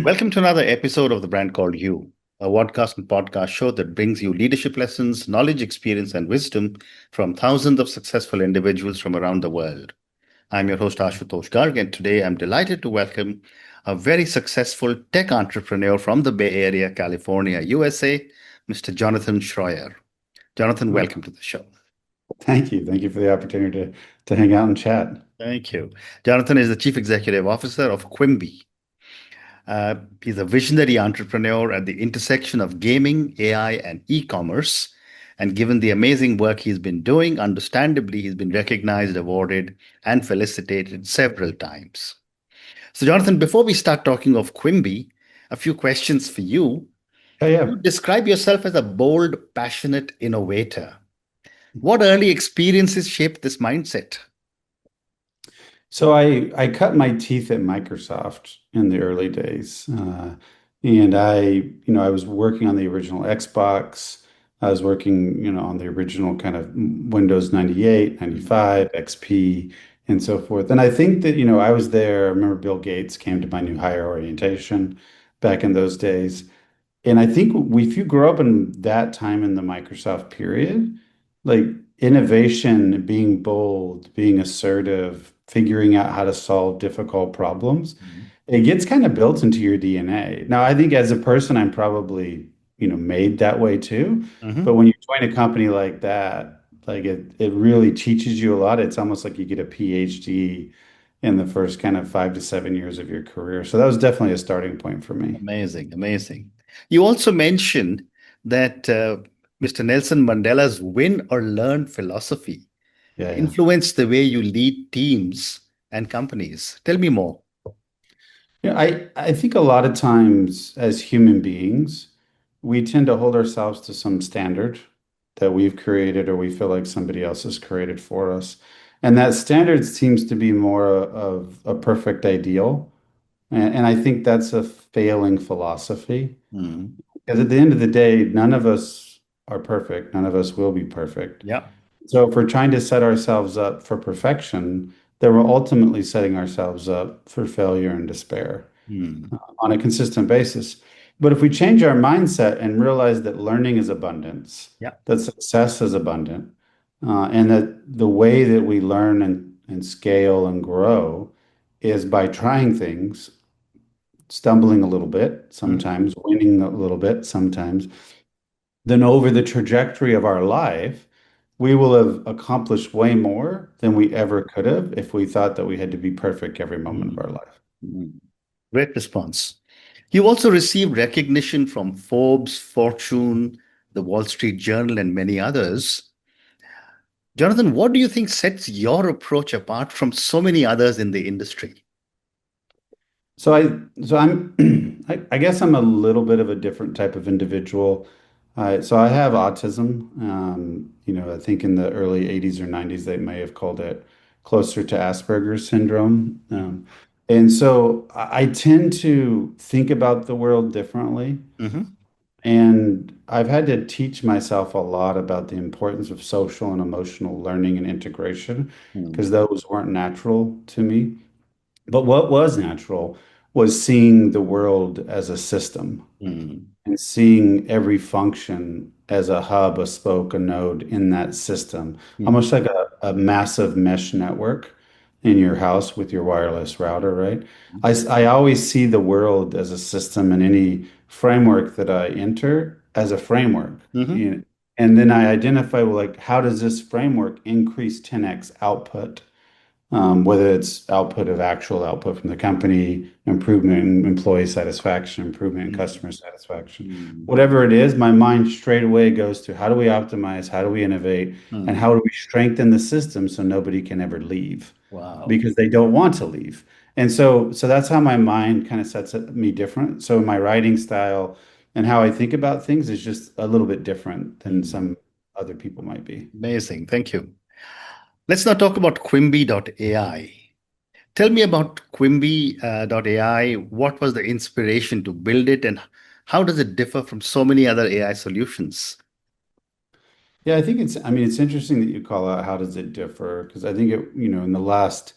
Welcome to another episode of The Brand Called You, a podcast and podcast show that brings you leadership lessons, knowledge, experience, and wisdom from thousands of successful individuals from around the world. I'm your host, Ashutosh Garg, and today I'm delighted to welcome a very successful tech entrepreneur from the Bay Area, California, USA, Mr. Jonathan Shroyer. Jonathan, welcome to the show. Thank you. Thank you for the opportunity to hang out and chat. Thank you. Jonathan is the Chief Executive Officer of Quimbi. He's a visionary entrepreneur at the intersection of gaming, AI, and e-commerce. And given the amazing work he's been doing, understandably, he's been recognized, awarded, and felicitated several times. So, Jonathan, before we start talking of Quimby, a few questions for you. Oh, yeah. You describe yourself as a bold, passionate innovator. What early experiences shaped this mindset? So I cut my teeth at Microsoft in the early days. And I was working on the original Xbox. I was working, on the original kind of Windows 98, 95, XP, and so forth. And I think that, I was there. I remember Bill Gates came to my new hire orientation back in those days. And I think if you grow up in that time in the Microsoft period, like innovation, being bold, being assertive, figuring out how to solve difficult problems, Mhm. it gets kind of built into your DNA. Now, I think as a person, I'm probably, made that way too. But Mhm. when you join a company like that, like it really teaches you a lot. It's almost like you get a PhD in the first kind of 5 to 7 years of your career. So that was definitely a starting point for me. Amazing, amazing. You also mentioned that Mr. Nelson Mandela's win or learn philosophy Yeah, yeah. influenced the way you lead teams and companies. Tell me more. Yeah, I think a lot of times as human beings, we tend to hold ourselves to some standard that we've created or we feel like somebody else has created for us. And that standard seems to be more of a perfect ideal. And I think that's a failing philosophy. Mhm. Because at the end of the day, none of us are perfect. None of us will be perfect. Yeah. So if we're trying to set ourselves up for perfection, then we're ultimately setting ourselves up for failure and despair Hmm. on a consistent basis. But if we change our mindset and realize that learning is abundance, Yeah. that success is abundant, and that the way that we learn and scale and grow is by trying things, stumbling a little bit, Mhm. sometimes winning a little bit, sometimes, then over the trajectory of our life, we will have accomplished way more than we ever could have if we thought that we had to be perfect every moment of Mhm. our life. Mhm. Great response. You also received recognition from Forbes, Fortune, the Wall Street Journal, and many others. Jonathan, what do you think sets your approach apart from so many others in the industry? So I'm, I guess I'm a little bit of a different type of individual. So I have autism. I think in the early 80s or 90s, they may have called it closer to Asperger's syndrome. And so I tend to think about the world differently. Mhm. And I've had to teach myself a lot about the importance of social and emotional learning and integration Mhm. because those weren't natural to me. But what was natural was seeing the world as a system Mhm. and seeing every function as a hub, a spoke, a node in that system, Mhm. almost like a massive mesh network in your house with your wireless router, right? I always see the world as a system and any framework that I enter as a framework. Mhm. And then I identify, well, like, how does this framework increase 10x output? Whether it's output of actual output from the company, improvement in employee satisfaction, improvement in Mhm. customer satisfaction, Mhm. whatever it is, my mind straight away goes to how do we optimize, how do we innovate, and Mhm. how do we strengthen the system so nobody can ever leave Wow. because they don't want to leave. And so that's how my mind kind of sets me different. So my writing style and how I think about things is just a little bit different than Mhm. some other people might be. Amazing. Thank you. Let's now talk about Quimbi.ai. Tell me about Quimbi.ai. What was the inspiration to build it, and how does it differ from so many other AI solutions? Yeah, I mean, it's interesting that you call out how does it differ? Because I think in the last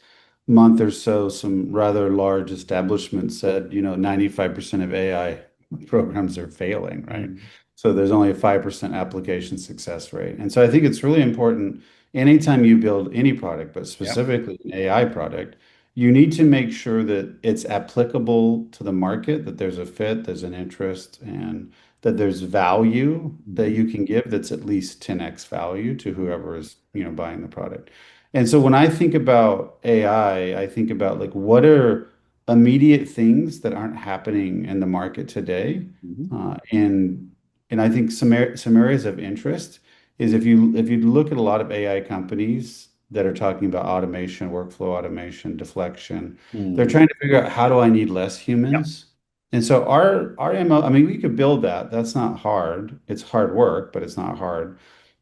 month or so, some rather large establishments said, 95% of AI programs are failing, right? Mm. So there's only a 5% application success rate. And so I think it's really important anytime you build any product, but Yep. specifically an AI product, you need to make sure that it's applicable to the market, that there's a fit, there's an interest, and that there's value that Mhm. you can give that's at least 10x value to whoever is, buying the product. And so when I think about AI, I think about like what are immediate things that aren't happening in the market today. Mhm. And I think some areas of interest is if you look at a lot of AI companies that are talking about automation, workflow automation, deflection, they're Mm. trying to figure out how do I need less Yep. humans? And so our MO, I mean, we could build that. That's not hard. It's hard work, but it's not hard.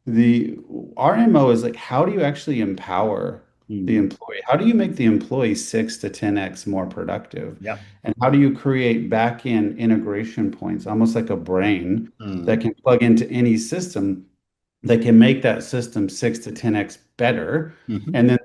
The Our MO is like, how do you actually empower the Mm. employee? How do you make the employee 6 to 10x more productive? Yep. And how do you create back-end integration points, almost like a brain that Mm. can plug into any system that can make that system 6 to 10x better. Mhm. And then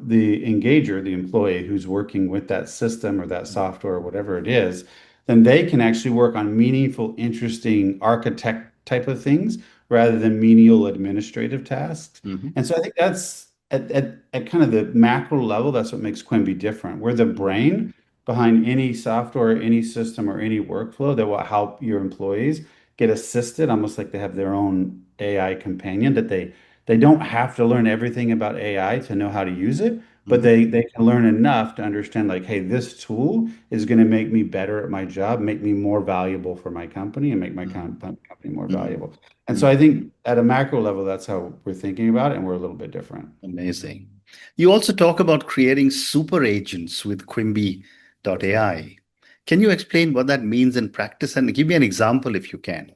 the engager, the employee who's working with that system or that software or whatever it is, then they can actually work on meaningful, interesting architect type of things rather than menial administrative tasks. Mhm. And so I think that's at kind of the macro level, that's what makes Quimby different. We're the Mhm. brain behind any software, any system, or any workflow that will help your employees get assisted, almost like they have their own AI companion, that they don't have to learn everything about AI to know how to use it, but Mhm. they can learn enough to understand like, hey, this tool is going to make me better at my job, make me more valuable for my company, and make my Mhm. company more Mhm. valuable. And so Mhm. I think at a macro level, that's how we're thinking about it, and we're a little bit different. Amazing. You also talk about creating super agents with Quimbi.ai. Can you explain what that means in practice and give me an example if you can?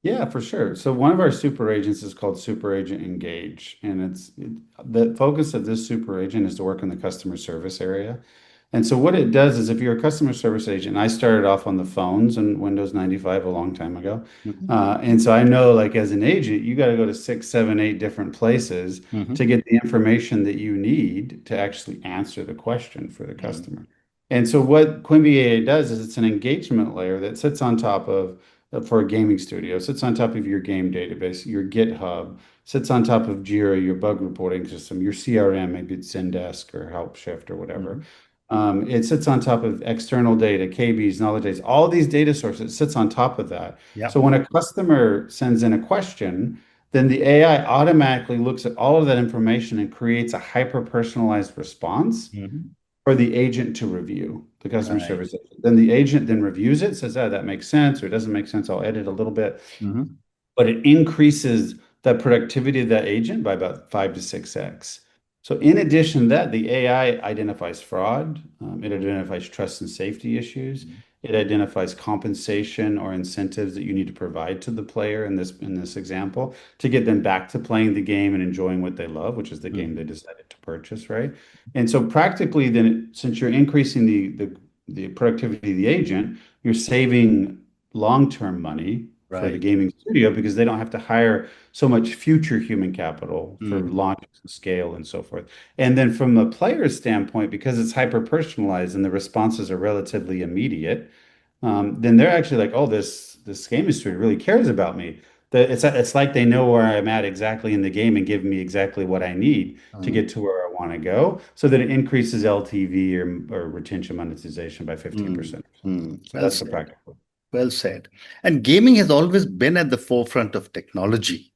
Yeah, for sure. So one of our super agents is called Super Agent Engage, and the focus of this super agent is to work in the customer service area. And so what it does is if you're a customer service agent, I started off on the phones in Windows 95 a long time ago. Mhm. And so I know like as an agent, you got to go to 6, 7, 8 different places to Mhm. get the information that you need to actually answer the question for the Mhm. customer. And so what Quimbi.ai does is it's an engagement layer that sits on top of for a gaming studio, sits on top of your game database, your GitHub, sits on top of Jira, your bug reporting system, your CRM, maybe it's Zendesk or HelpShift or whatever. Mhm. It sits on top of external data, KBs, knowledge days, all these data sources, it sits on top of that. Yep. So when a customer sends in a question, then the AI automatically looks at all of that information and creates a hyper-personalized response Mhm. for the agent to review, the customer Right. service agent. Then the agent then reviews it, says, oh, that makes sense, or it doesn't make sense. I'll edit a little bit, Mhm. but it increases the productivity of that agent by about 5 to 6x. So in addition to that, the AI identifies fraud, it identifies trust and safety issues, it identifies compensation or incentives that you need to provide to the player in this example to get them back to playing the game and enjoying what they love, which is the game they Mhm. decided to purchase, right? And so practically, then since you're increasing the productivity of the agent, you're saving long-term money for the Right. gaming studio because they don't have to hire so much future human capital for Mhm. launch and scale and so forth. And then from a player's standpoint, because it's hyper personalized and the responses are relatively immediate, then they're actually like, oh, this game industry really cares about me. It's like they know where I'm at exactly in the game and give me exactly what I need to Mhm. get to where I want to go, so that it increases LTV or retention monetization by Mhm. 15%. Mhm. So Well that's the said. practical. Well said. And gaming has always been at the forefront of technology.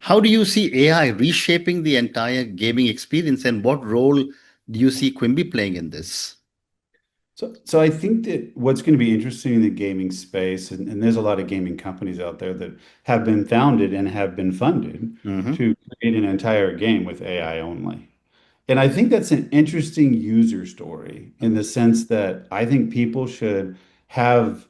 How do you see AI reshaping the entire gaming experience, and what role do you see Quimby playing in this? So I think that what's going to be interesting in the gaming space, and there's a lot of gaming companies out there that have been founded and have been funded Hmm. to create an entire game with AI only. And I think that's an interesting user story in the sense that I think people should have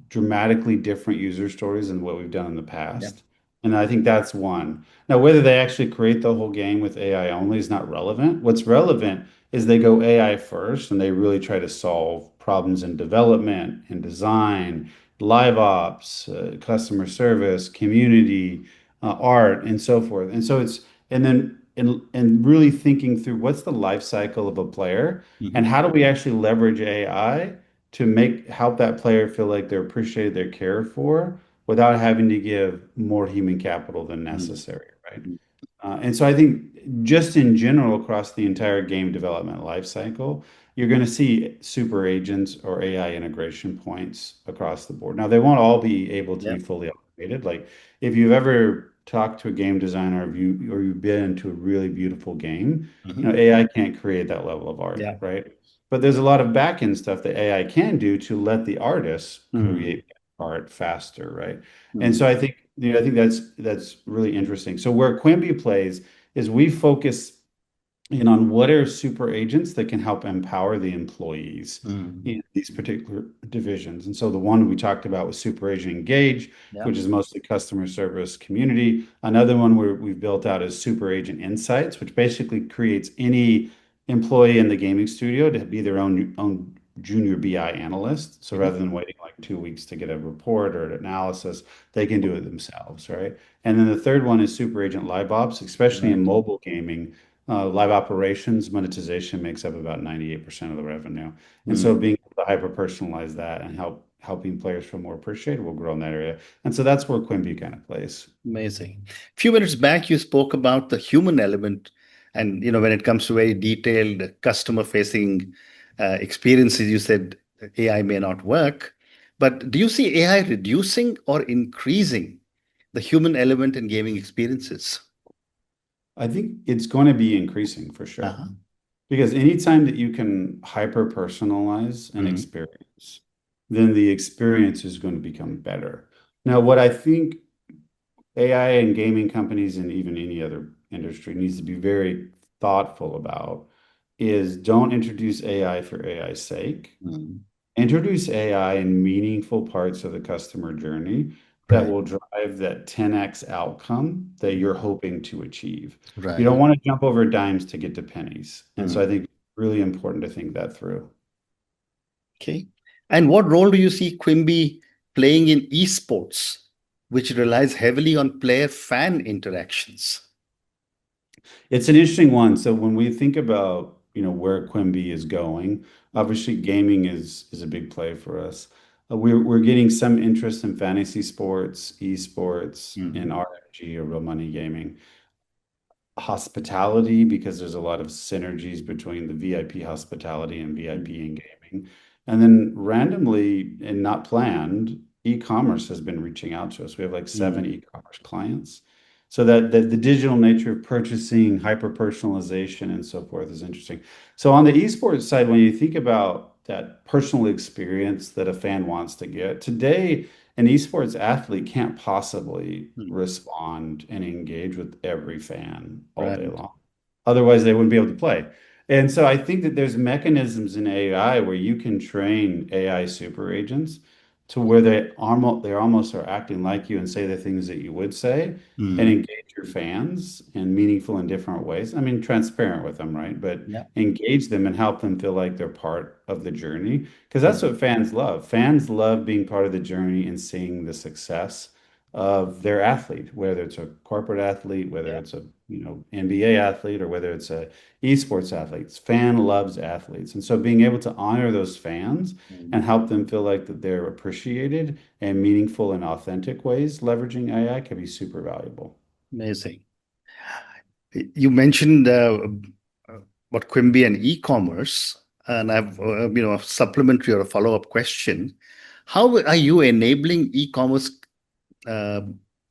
dramatically different user stories than what we've done in the Yeah. past. And I think that's one. Now, whether they actually create the whole game with AI only is not relevant. What's relevant is they go AI first and they really try to solve problems in development, in design, live ops, customer service, community, art, and so forth. And then and really thinking through what's the life cycle of a player and Mhm. how do we actually leverage AI to make help that player feel like they're appreciated, they're cared for without having to give more human capital than Mhm. necessary, right? And so I think just in general across the entire game development life cycle, you're going to see super agents or AI integration points across the board. Now, they won't all be able to be Yep. fully automated. Like if you've ever talked to a game designer or you've been into a really beautiful game, Mhm. AI can't create that level of art, Yeah. right? But there's a lot of back end stuff that AI can do to let the artists Mm. create art faster, right? And Mm. so I think that's really interesting. So where Quimby plays is we focus in on what are super agents that can help empower the employees Mm. in these particular divisions. And so the one we talked about was Super Agent Engage, Yeah. which is mostly customer service community. Another one we've built out is Super Agent Insights, which basically creates any employee in the gaming studio to be their own junior BI analyst. So Mhm. rather than waiting like 2 weeks to get a report or an analysis, they can do it themselves, right? And then the third one is Super Agent Live Ops, especially in Right. mobile gaming. Live operations monetization makes up about 98% of the revenue. And so Mm. being able to hyper personalize that and helping players feel more appreciated will grow in that area. And so that's where Quimby kind of plays. Amazing. A few minutes back, you spoke about the human element, and when it comes to very detailed customer-facing experiences, you said AI may not work. But do you see AI reducing or increasing the human element in gaming experiences? I think it's going to be increasing for sure. Uh-huh. Because anytime that you can hyper personalize an Mm. experience, then the experience is going to become better. Now, what I think AI and gaming companies and even any other industry needs to be very thoughtful about is don't introduce AI for AI's sake. Mm. Introduce AI in meaningful parts of the customer journey that Right. will drive that 10x outcome that you're hoping to achieve. You don't Right. want to jump over dimes to get to pennies. And so I Mm. think it's really important to think that through. Okay. And what role do you see Quimby playing in esports, which relies heavily on player-fan interactions? It's an interesting one. So when we think about, where Quimby is going, obviously gaming is a big play for us. We're getting some interest in fantasy sports, esports, and Mhm. RMG or real money gaming. Hospitality, because there's a lot of synergies between the VIP hospitality and Mm. VIP in gaming. And then randomly and not planned, e-commerce has been reaching out to us. We have like seven Mm. e-commerce clients. So that the digital nature of purchasing, hyper personalization, and so forth is interesting. So on the esports side, when you think about that personal experience that a fan wants to get, today an esports athlete can't possibly Mm. respond and engage with every fan all day Right. long. Otherwise, they wouldn't be able to play. And so I think that there's mechanisms in AI where you can train AI super agents to where they almost are acting like you and say the things that you would say and Mm. engage your fans in meaningful and different ways. I mean, transparent with them, right? But Yeah. engage them and help them feel like they're part of the journey because that's Mm. what fans love. Fans love being part of the journey and seeing the success of their athlete, whether it's a corporate athlete, whether Yeah. it's a NBA athlete, or whether it's a esports athlete. Fan loves athletes, and so being able to honor those fans Mm. and help them feel like that they're appreciated and meaningful and authentic ways, leveraging AI can be super valuable. Amazing. You mentioned about Quimby and e-commerce, and I've a supplementary or a follow-up question. How are you enabling e-commerce uh,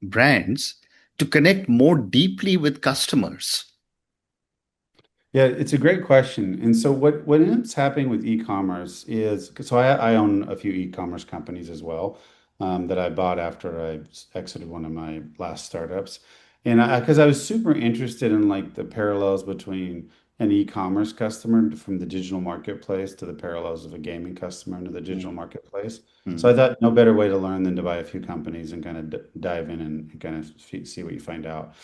brands to connect more deeply with customers? Yeah, it's a great question. And so what ends up happening with e-commerce is, so I own a few e-commerce companies as well that I bought after I exited one of my last startups. And because I was super interested in like the parallels between an e-commerce customer from the digital marketplace to the parallels of a gaming customer into the digital Mm. marketplace. So I Mm. thought no better way to learn than to buy a few companies and kind of dive in and kind of see what you find out.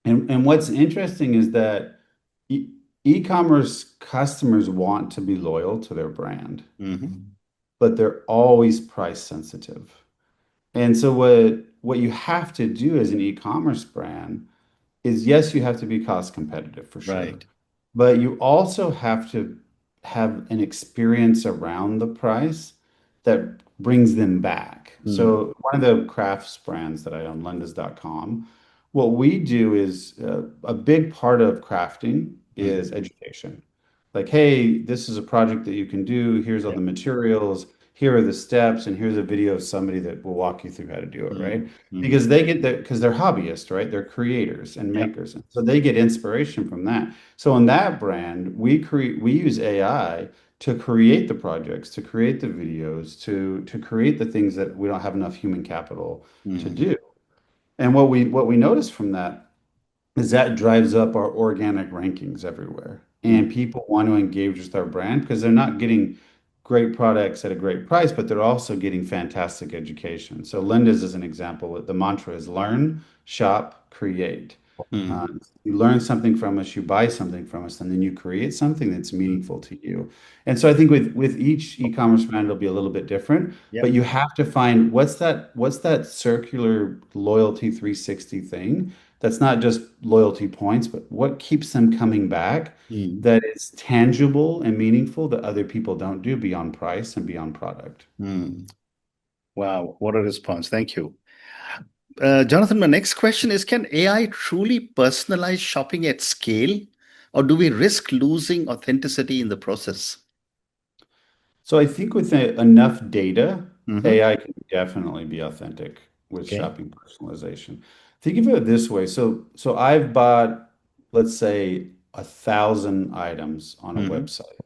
And what's interesting is that e e-commerce customers want to be loyal to their brand, Mhm. but they're always price sensitive. And so what you have to do as an e-commerce brand is yes, you have to be cost competitive for sure, Right. but you also have to have an experience around the price that brings them back. Mm, So one of the crafts brands that I own, lenders.com, what we do is a big part of crafting mm, is education. Like, hey, this is a project that you can do. Here's all yeah. the materials. Here are the steps, and here's a video of somebody that will walk you through how to do it, Mm, right? mm, Because they get that because they're hobbyists, right? They're creators and yeah. makers. So they get inspiration from that. So in that brand, we use AI to create the projects, to create the videos, to create the things that we don't have enough human capital to Mm, do. And what we noticed from that is that drives up our organic rankings everywhere. mm, And people want to engage with our brand because they're not getting great products at a great price, but they're also getting fantastic education. So Linda's is an example. The mantra is learn, shop, create. mm, You learn something from us, you buy something from us, and then you create something that's meaningful to you. And so I think with each e-commerce brand, it'll be a little bit different, but yep. you have to find what's that circular loyalty 360 thing that's not just loyalty points, but what keeps them coming back Mm, that is tangible and meaningful that other people don't do beyond price and beyond product. mm. Wow, what a response. Thank you. Jonathan, my next question is, can AI truly personalize shopping at scale, or do we risk losing authenticity in the process? So I think with enough data, Hmm. AI can definitely be authentic with Okay. shopping personalization. Think of it this way. So I've bought, let's say, 1,000 items on a Hmm. website.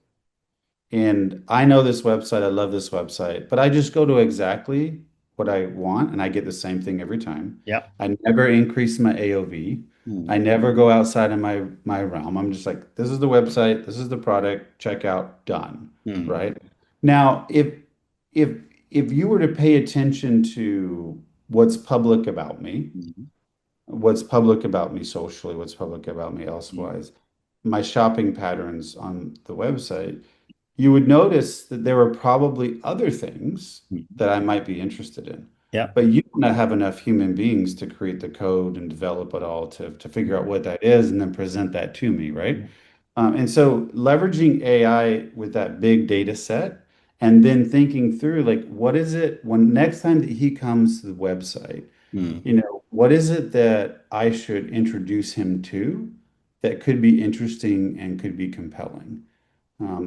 And I know this website, I love this website, but I just go to exactly what I want and I get the same thing every time. Yeah. I never increase my AOV. I Mm, never go outside of my realm. I'm just like, this is the website, this is the product, checkout, done. mm, Right? Now, if if you were to pay attention to what's public about me, mm, what's public about me socially, what's public about me mm, elsewise, my shopping patterns on the website, you would notice that there were probably other things mm. that I might be interested in. Yeah. But you do not have enough human beings to create the code and develop it all to figure out what that is and then present that to me, right? And so leveraging AI with that big data set and then thinking through like what is it when next time that he comes to the website, Mm, what is it that I should introduce him to that could be interesting and could be compelling?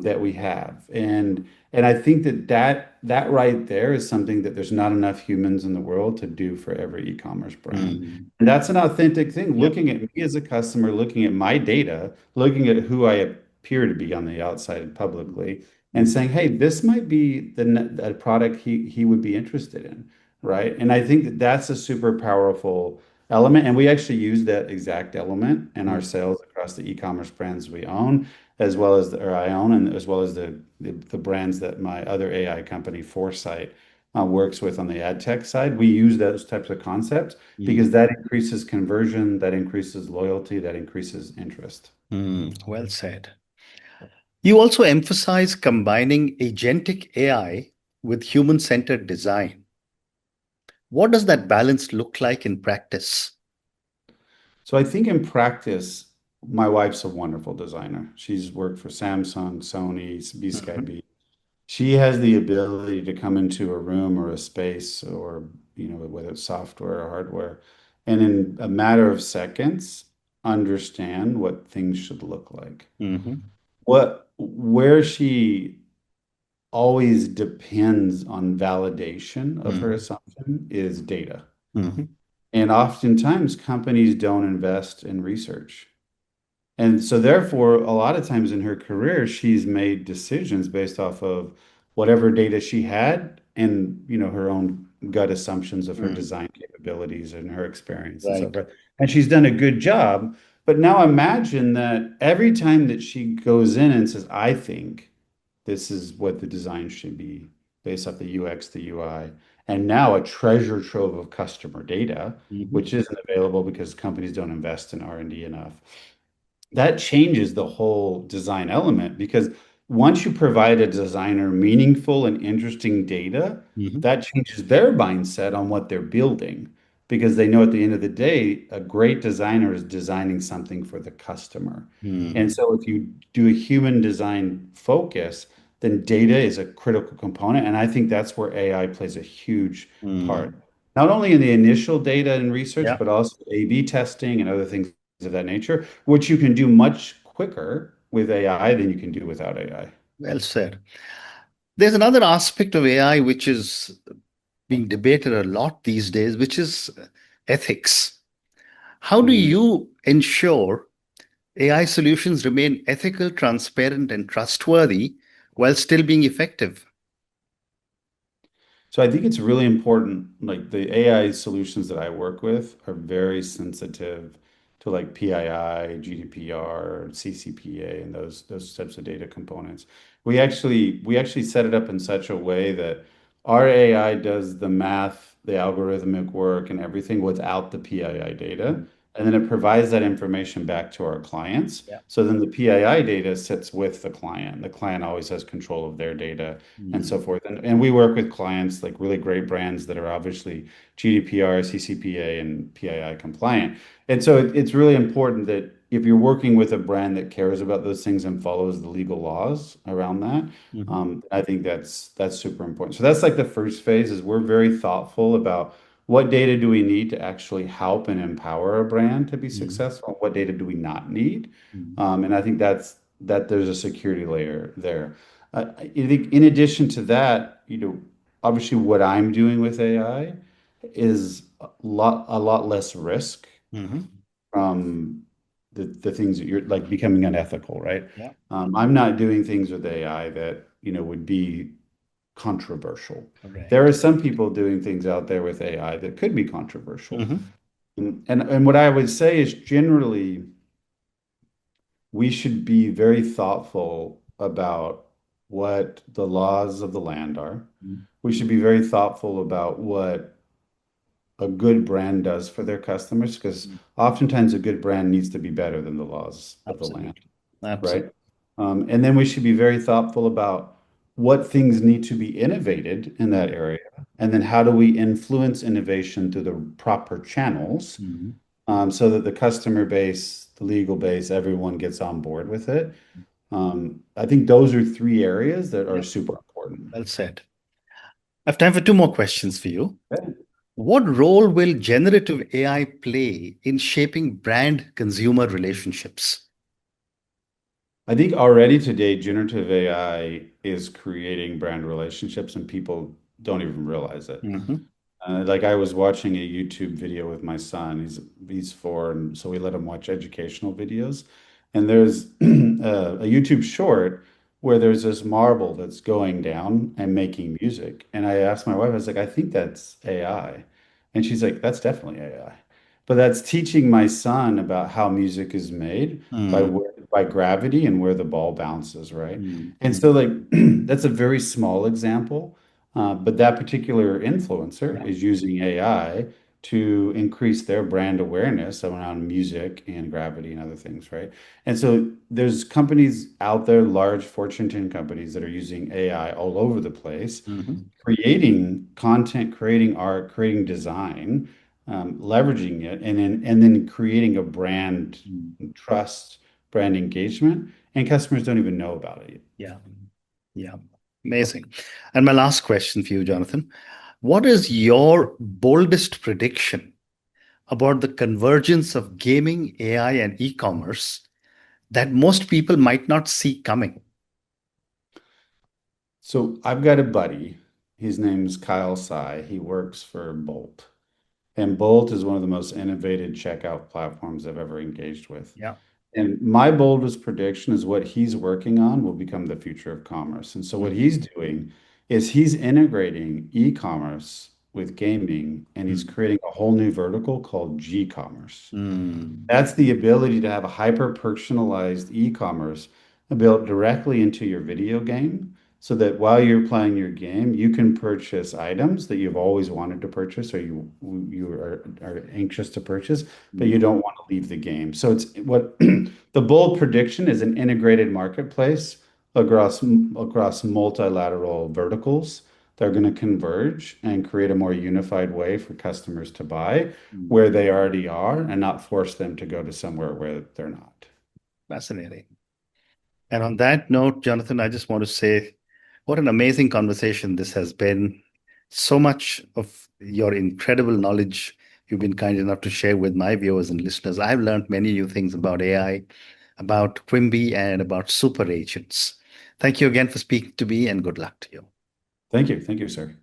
That we have. And I think that right there is something that there's not enough humans in the world to do for every e-commerce brand. mm. And that's an authentic thing. Yep. Looking at me as a customer, looking at my data, looking at who I appear to be on the outside publicly, and Mm, saying, "Hey, this might be the product he would be interested in." Right. And I think that that's a super powerful element. And we actually use that exact element in our mm, sales across the e-commerce brands we own as well as or I own, and as well as the brands that my other AI company, Foresight, works with on the ad tech side. We use those types of concepts mm, because that increases conversion, that increases loyalty, that increases interest. mm. Well said. You also emphasize combining agentic AI with human-centered design. What does that balance look like in practice? So I think in practice, my wife's a wonderful designer. She's worked for Samsung, Sony, Mhm, BSkyB. She has the ability to come into a room or a space or, whether it's software or hardware, and in a matter of seconds, understand what things should look like. mhm, Where she always depends on validation of her mhm, assumption is data. mhm, And oftentimes companies don't invest in research. And so, therefore, a lot of times in her career, she's made decisions based off of whatever data she had and, her own gut assumptions of her mm. design capabilities and her experience and so Right. forth. And she's done a good job. But now imagine that every time that she goes in and says, I think this is what the design should be based off the UX, the UI, and now a treasure trove of customer data, Mhm, which isn't available because companies don't invest in R&D enough, that changes the whole design element because once you provide a designer meaningful and interesting data, mhm, that changes their mindset on what they're building because they know at the end of the day, a great designer is designing something for the customer. And Mm, so if you do a human design focus, then data is a critical component. And I think that's where AI plays a huge part. mm. Not only in the initial data and research, Yeah, but also A/B testing and other things of that nature, which you can do much quicker with AI than you can do without AI. well said. There's another aspect of AI which is being debated a lot these days, which is ethics. How do Mm. you ensure AI solutions remain ethical, transparent, and trustworthy while still being effective? So I think it's really important, like the AI solutions that I work with are very sensitive to like PII, GDPR, CCPA, and those types of data components. We actually set it up in such a way that our AI does the math, the algorithmic work, and everything without the PII data. Mm, And then it provides that information back to our clients. yeah. So then the PII data sits with the client. The client always has control of their data and so Mm, forth. And we work with clients like really great brands that are obviously GDPR, CCPA, and PII compliant. And so it's really important that if you're working with a brand that cares about those things and follows the legal laws around that, mhm, I think that's super important. So that's like the first phase is we're very thoughtful about what data do we need to actually help and empower a brand to be mhm, successful? What data do we not need? mhm, And I think that there's a security layer there. I think in addition to that, obviously what I'm doing with AI is a lot less risk mhm. from the things that you're like becoming unethical, right? Yeah, I'm not doing things with AI that, would be controversial. There right. are some people doing things out there with AI that could be controversial. Mhm, And what I would say is generally we should be very thoughtful about what the laws of the land are. mhm, We should be very thoughtful about what a good brand does for their customers, because mhm. oftentimes a good brand needs to be better than the laws of the land, Absolutely. Absolutely. right? And then we should be very thoughtful about what things need to be innovated in that area. And then how do we influence innovation through the proper channels, Mhm. so that the customer base, the legal base, everyone gets on board with it. I think those are three areas that are Yeah, super important. well said. I have time for two more questions for you. Okay. What role will generative AI play in shaping brand consumer relationships? I think already today, generative AI is creating brand relationships and people don't even realize it. Mhm, Like I was watching a YouTube video with my son. He's 4, and so we let him watch educational videos. And there's a YouTube short where there's this marble that's going down and making music. And I asked my wife, I was like, I think that's AI. And she's like, that's definitely AI. But that's teaching my son about how music is made mm, by gravity and where the ball bounces, right? mm, And so mm. like that's a very small example. But that particular influencer Yeah. is using AI to increase their brand awareness around music and gravity and other things, right? And so there's companies out there, large Fortune 10 companies that are using AI all over the place, Mhm, creating content, creating art, creating design, leveraging it, and then creating a brand mm. trust, brand engagement, and customers don't even know about it. Yeah. Yeah. Amazing. And my last question for you, Jonathan. What is your boldest prediction about the convergence of gaming, AI, and e-commerce that most people might not see coming? So I've got a buddy. His name's Kyle Sai. He works for Bolt. And Bolt is one of the most innovative checkout platforms I've ever engaged with. Yeah. And my boldest prediction is what he's working on will become the future of commerce. And so what Mm, he's doing is he's integrating e-commerce with gaming and he's mm, creating a whole new vertical called G-commerce. mm, That's the ability to have a hyper-personalized e-commerce built directly into your video game so that while you're playing your game, you can purchase items that you've always wanted to purchase or you are anxious to purchase, but you mm, don't want to leave the game. So it's what the bold prediction is an integrated marketplace across multilateral verticals they're going to converge and create a more unified way for customers to buy Mm. where they already are and not force them to go to somewhere where they're not. Fascinating. And on that note, Jonathan, I just want to say what an amazing conversation this has been. So much of your incredible knowledge you've been kind enough to share with my viewers and listeners. I've learned many new things about AI, about Quimby, and about super agents. Thank you again for speaking to me, and good luck to you. Thank you. Thank you, sir.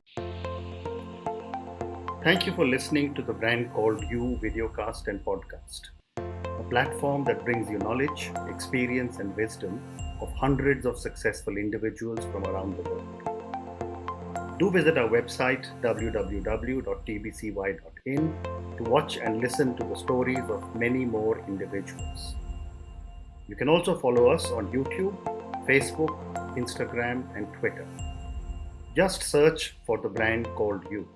Thank you for listening to the Brand Called You videocast and podcast, a platform that brings you knowledge, experience, and wisdom of hundreds of successful individuals from around the world. Do visit our website www.tbcy.in to watch and listen to the stories of many more individuals. You can also follow us on YouTube, Facebook, Instagram, and Twitter. Just search for the Brand Called You.